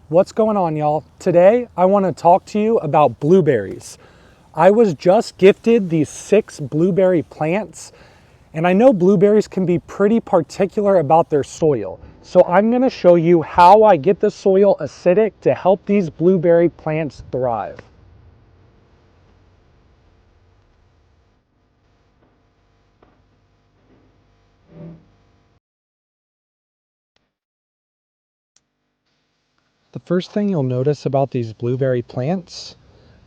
What's going on, y'all? Today, I want to talk to you about blueberries. I was just gifted these 6 blueberry plants, and I know blueberries can be pretty particular about their soil. So I'm going to show you how I get the soil acidic to help these blueberry plants thrive. The first thing you'll notice about these blueberry plants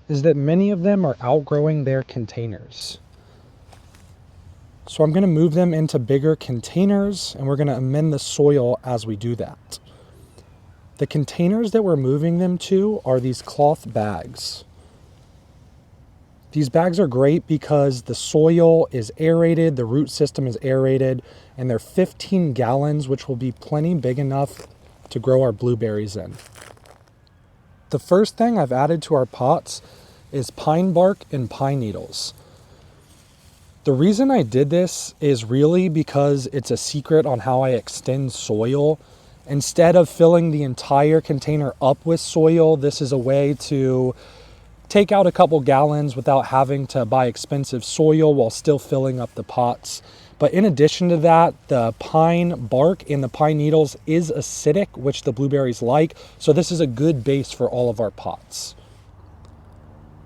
is that many of them are outgrowing their containers. So I'm going to move them into bigger containers, and we're going to amend the soil as we do that. The containers that we're moving them to are these cloth bags. These bags are great because the soil is aerated, the root system is aerated, and they're 15 gallons, which will be plenty big enough to grow our blueberries in. The first thing I've added to our pots is pine bark and pine needles. The reason I did this is really because it's a secret on how I extend soil. Instead of filling the entire container up with soil, this is a way to take out a couple gallons without having to buy expensive soil while still filling up the pots. But in addition to that, the pine bark and the pine needles is acidic, which the blueberries like. So this is a good base for all of our pots.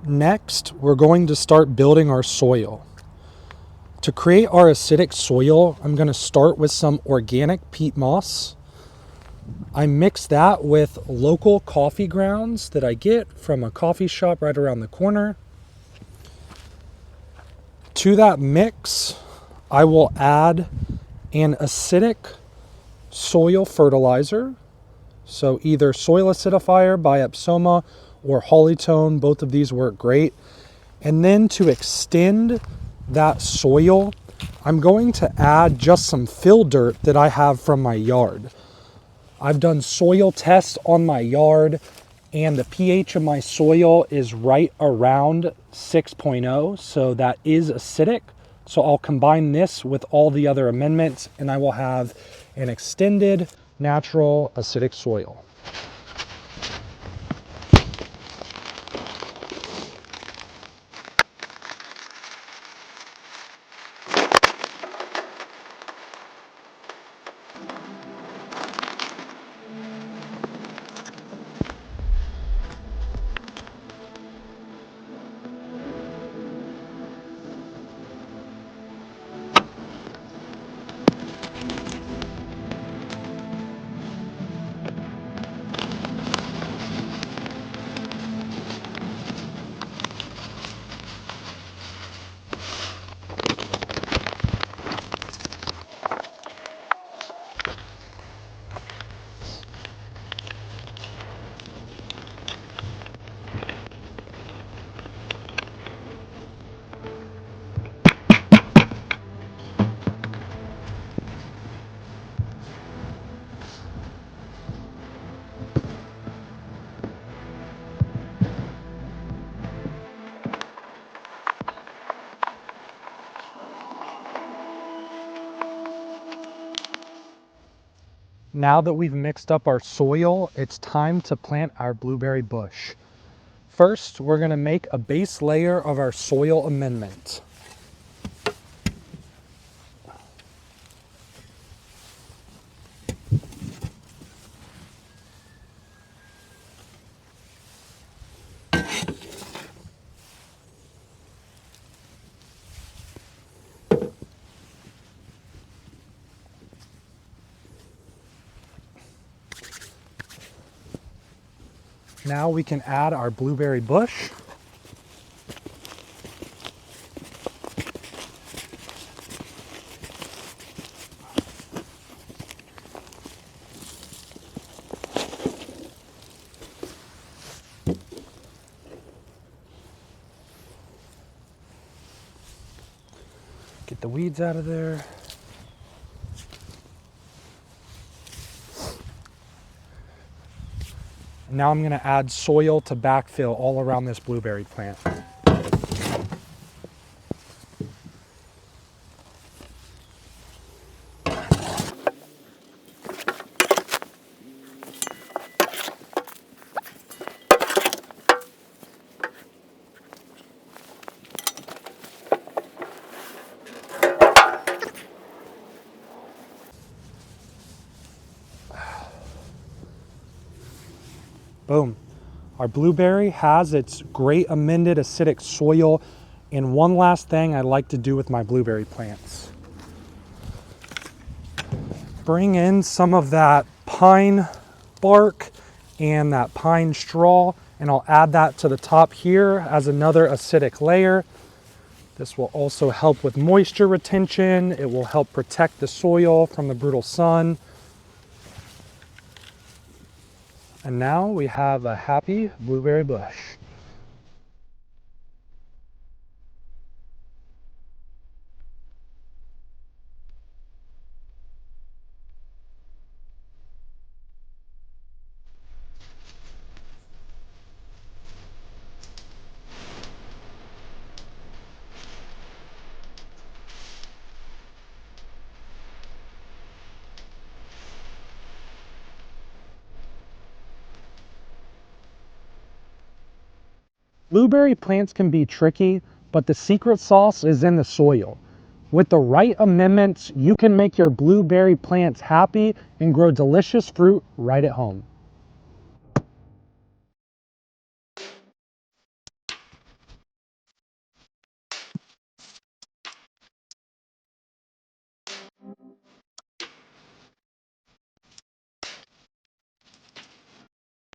Next, we're going to start building our soil. To create our acidic soil, I'm going to start with some organic peat moss. I mix that with local coffee grounds that I get from a coffee shop right around the corner. To that mix, I will add an acidic soil fertilizer. So either Soil Acidifier by Epsoma or Hollytone, both of these work great. And then to extend that soil, I'm going to add just some fill dirt that I have from my yard. I've done soil tests on my yard, and the pH of my soil is right around 6.0, so that is acidic. So I'll combine this with all the other amendments, and I will have an extended natural acidic soil. Now that we've mixed up our soil, it's time to plant our blueberry bush. First, we're going to make a base layer of our soil amendment. Now we can add our blueberry bush. Get the weeds out of there. Now I'm going to add soil to backfill all around this blueberry plant. Boom. Our blueberry has its great amended acidic soil. And one last thing I like to do with my blueberry plants. Bring in some of that pine bark and that pine straw, and I'll add that to the top here as another acidic layer. This will also help with moisture retention. It will help protect the soil from the brutal sun. And now we have a happy blueberry bush. Blueberry plants can be tricky, but the secret sauce is in the soil. With the right amendments, you can make your blueberry plants happy and grow delicious fruit right at home.